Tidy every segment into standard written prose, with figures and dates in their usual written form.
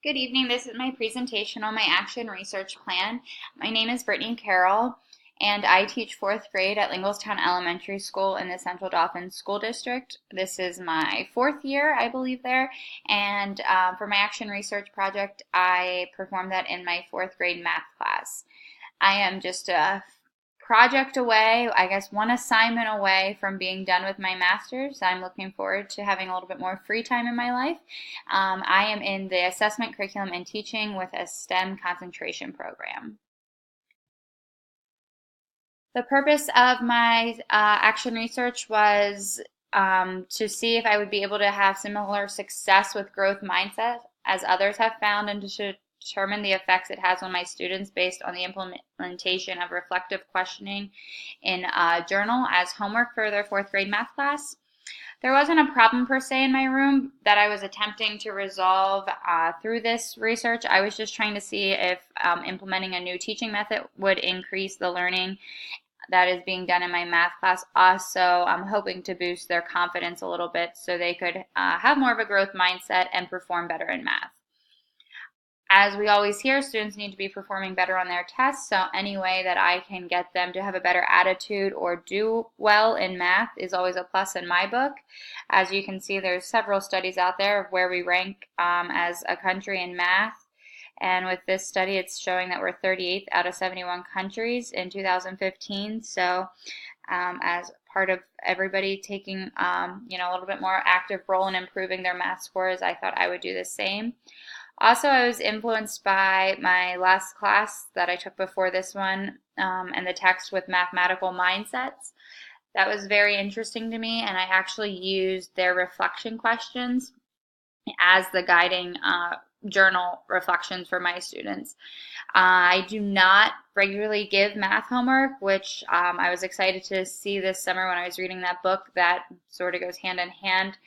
Good evening. This is my presentation on my action research plan. My name is Brittany Carroll, and I teach fourth grade at Linglestown Elementary School in the Central Dauphin School District. This is my fourth year, I believe, there. And for my action research project, I performed that in my fourth grade math class. I am just a project away, I guess one assignment away from being done with my master's. I'm looking forward to having a little bit more free time in my life. I am in the assessment curriculum and teaching with a STEM concentration program. The purpose of my action research was to see if I would be able to have similar success with growth mindset as others have found, and to determine the effects it has on my students based on the implementation of reflective questioning in a journal as homework for their fourth grade math class. There wasn't a problem per se in my room that I was attempting to resolve through this research. I was just trying to see if implementing a new teaching method would increase the learning that is being done in my math class. Also, I'm hoping to boost their confidence a little bit so they could have more of a growth mindset and perform better in math. As we always hear, students need to be performing better on their tests, so any way that I can get them to have a better attitude or do well in math is always a plus in my book. As you can see, there's several studies out there of where we rank as a country in math. And with this study, it's showing that we're 38th out of 71 countries in 2015. So as part of everybody taking a little bit more active role in improving their math scores, I thought I would do the same. Also, I was influenced by my last class that I took before this one, and the text with mathematical mindsets. That was very interesting to me, and I actually used their reflection questions as the guiding journal reflections for my students. I do not regularly give math homework, which I was excited to see this summer when I was reading that book. That sort of goes hand in hand.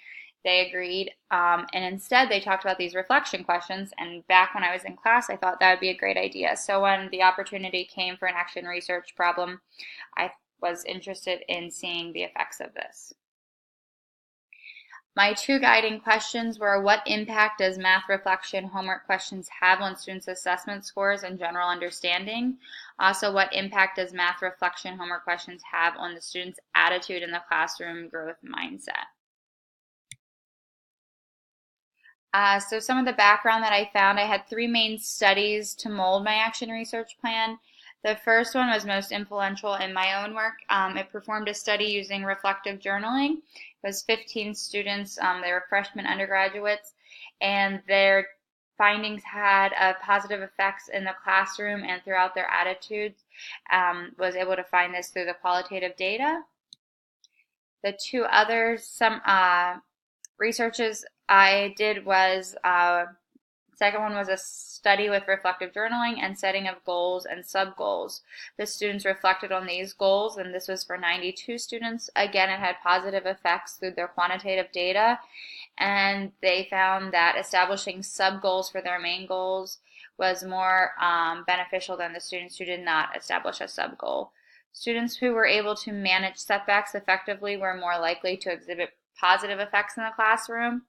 They agreed, and instead they talked about these reflection questions, and back when I was in class I thought that would be a great idea. So when the opportunity came for an action research problem, I was interested in seeing the effects of this. My two guiding questions were: what impact does math reflection homework questions have on students' assessment scores and general understanding? Also, what impact does math reflection homework questions have on the students' attitude in the classroom growth mindset? So some of the background that I found, I had three main studies to mold my action research plan. The first one was most influential in my own work. It performed a study using reflective journaling. It was 15 students, they were freshmen undergraduates, and their findings had positive effects in the classroom and throughout their attitudes. Was able to find this through the qualitative data. The two others, some researches I did was, second one was a study with reflective journaling and setting of goals and sub-goals. The students reflected on these goals, and this was for 92 students. Again, it had positive effects through their quantitative data, and they found that establishing sub-goals for their main goals was more beneficial than the students who did not establish a sub-goal. Students who were able to manage setbacks effectively were more likely to exhibit positive effects in the classroom.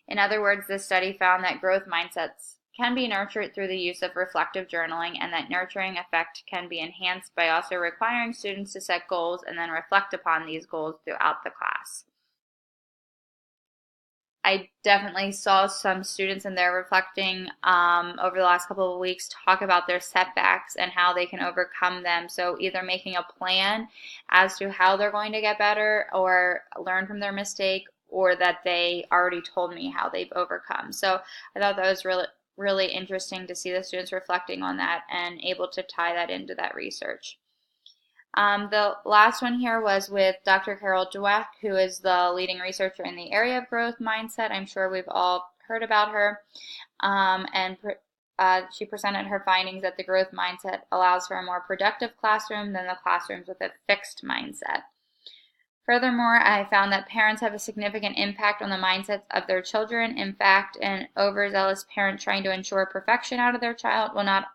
In other words, this study found that growth mindsets can be nurtured through the use of reflective journaling, and that nurturing effect can be enhanced by also requiring students to set goals and then reflect upon these goals throughout the class. I definitely saw some students in there reflecting over the last couple of weeks talk about their setbacks and how they can overcome them. So either making a plan as to how they're going to get better or learn from their mistake, or that they already told me how they've overcome. So I thought that was really interesting to see the students reflecting on that and able to tie that into that research. The last one here was with Dr. Carol Dweck, who is the leading researcher in the area of growth mindset. I'm sure we've all heard about her. She presented her findings that the growth mindset allows for a more productive classroom than the classrooms with a fixed mindset. Furthermore, I found that parents have a significant impact on the mindsets of their children. In fact, an overzealous parent trying to ensure perfection out of their child will not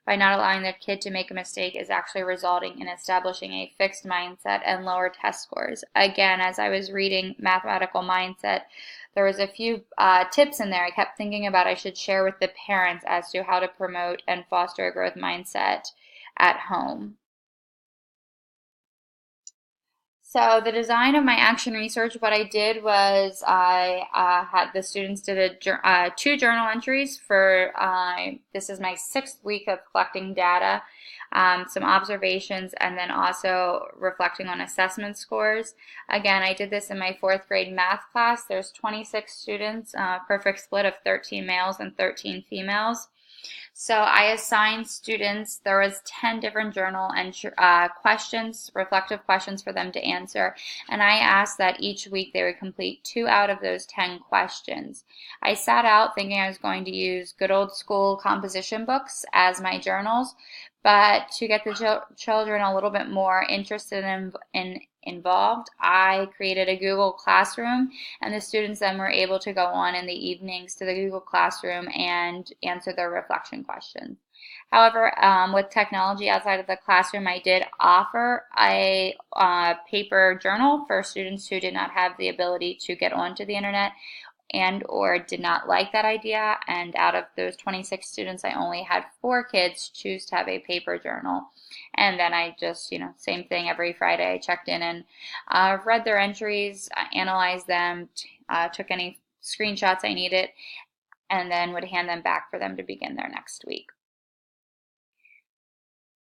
by not allowing the kid to make a mistake is actually resulting in establishing a fixed mindset and lower test scores. Again, as I was reading Mathematical Mindset, there was a few tips in there I kept thinking about I should share with the parents as to how to promote and foster a growth mindset at home. So the design of my action research, what I did was I had the students did two journal entries for, this is my 6th week of collecting data, some observations, and then also reflecting on assessment scores. Again, I did this in my 4th grade math class. There's 26 students, perfect split of 13 males and 13 females. So I assigned students, there was 10 different journal and questions, reflective questions for them to answer, and I asked that each week they would complete 2 out of those 10 questions. I sat out thinking I was going to use good old school composition books as my journals, but to get the children a little bit more interested in involved, I created a Google Classroom, and the students then were able to go on in the evenings to the Google Classroom and answer their reflection questions. However, with technology outside of the classroom, I did offer a paper journal for students who did not have the ability to get onto the internet and or did not like that idea, and out of those 26 students I only had 4 kids choose to have a paper journal. And then I just, same thing every Friday, I checked in and read their entries, analyzed them, took any screenshots I needed, and then would hand them back for them to begin their next week.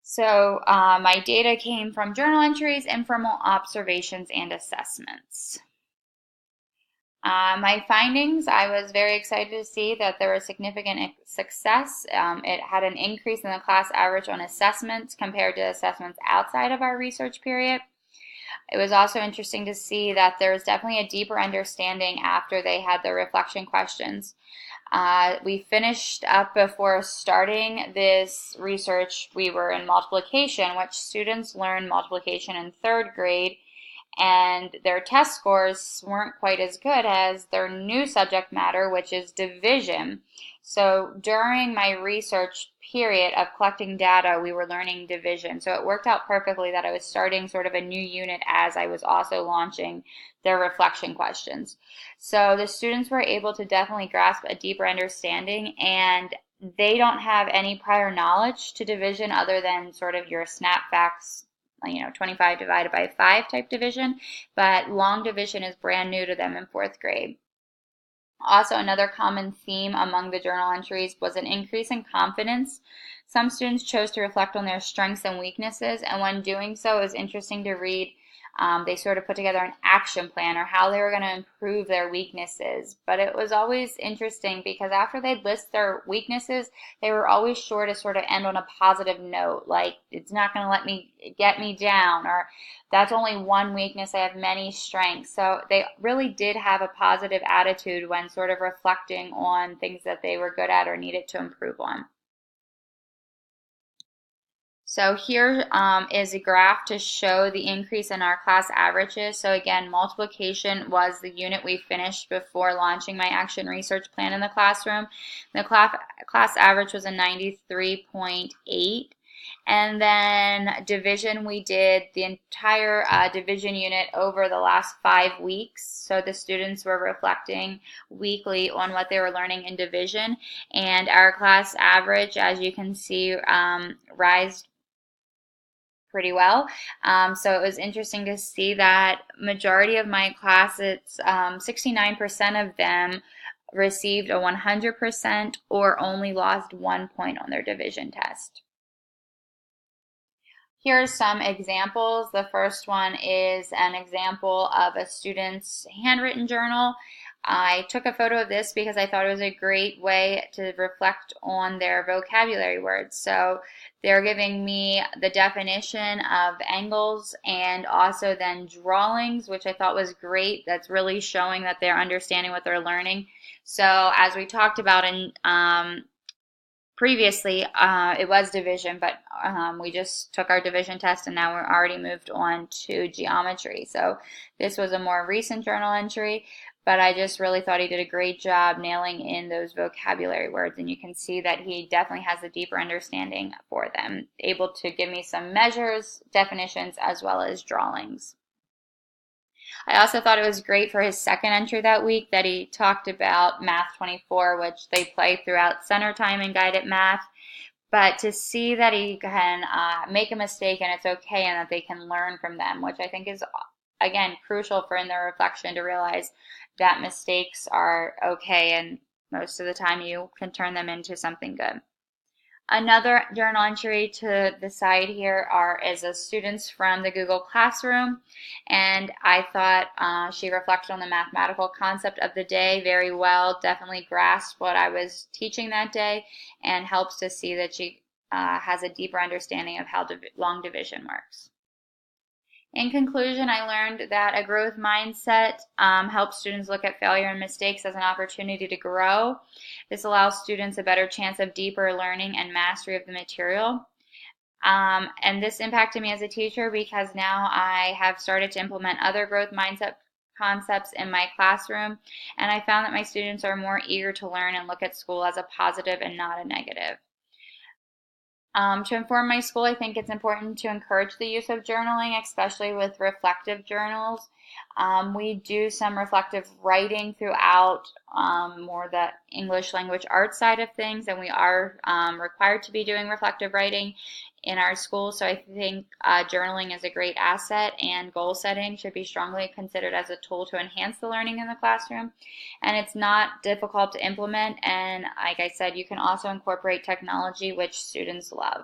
So my data came from journal entries, informal observations, and assessments. My findings, I was very excited to see that there was significant success. It had an increase in the class average on assessments compared to assessments outside of our research period. It was also interesting to see that there was definitely a deeper understanding after they had the reflection questions. We finished up before starting this research. We were in multiplication, which students learned multiplication in 3rd grade, and their test scores weren't quite as good as their new subject matter, which is division. So during my research period of collecting data, we were learning division. So it worked out perfectly that I was starting sort of a new unit as I was also launching their reflection questions. So the students were able to definitely grasp a deeper understanding, and they don't have any prior knowledge to division other than sort of your snap facts, 25 divided by 5 type division, but long division is brand new to them in 4th grade. Also, another common theme among the journal entries was an increase in confidence. Some students chose to reflect on their strengths and weaknesses, and when doing so, it was interesting to read. They sort of put together an action plan or how they were going to improve their weaknesses. But it was always interesting because after they'd list their weaknesses, they were always sure to sort of end on a positive note, like it's not going to get me down, or that's only one weakness, I have many strengths. So they really did have a positive attitude when sort of reflecting on things that they were good at or needed to improve on. So here is a graph to show the increase in our class averages. So again, multiplication was the unit we finished before launching my action research plan in the classroom. The class average was a 93.8. And then division, we did the entire division unit over the last 5 weeks. So the students were reflecting weekly on what they were learning in division. And our class average, as you can see, rised pretty well. So it was interesting to see that majority of my class, it's 69% of them received a 100% or only lost 1 point on their division test. Here are some examples. The first one is an example of a student's handwritten journal. I took a photo of this because I thought it was a great way to reflect on their vocabulary words. So they're giving me the definition of angles and also then drawings, which I thought was great. That's really showing that they're understanding what they're learning. So as we talked about in previously it was division, but we just took our division test and now we're already moved on to geometry. So this was a more recent journal entry, but I just really thought he did a great job nailing in those vocabulary words, and you can see that he definitely has a deeper understanding for them, able to give me some measures, definitions, as well as drawings. I also thought it was great for his second entry that week that he talked about Math 24, which they play throughout center time and guided math. But to see that he can make a mistake and it's okay and that they can learn from them, which I think is, again, crucial for in their reflection to realize that mistakes are okay and most of the time you can turn them into something good. Another journal entry to the side here is a students from the Google Classroom, and I thought she reflected on the mathematical concept of the day very well, definitely grasped what I was teaching that day, and helps to see that she has a deeper understanding of how long division works. In conclusion, I learned that a growth mindset helps students look at failure and mistakes as an opportunity to grow. This allows students a better chance of deeper learning and mastery of the material. And this impacted me as a teacher because now I have started to implement other growth mindset concepts in my classroom, and I found that my students are more eager to learn and look at school as a positive and not a negative. To inform my school, I think it's important to encourage the use of journaling, especially with reflective journals. We do some reflective writing throughout more the English language arts side of things, and we are required to be doing reflective writing in our school. So I think journaling is a great asset, and goal setting should be strongly considered as a tool to enhance the learning in the classroom. And it's not difficult to implement. And like I said, you can also incorporate technology, which students love.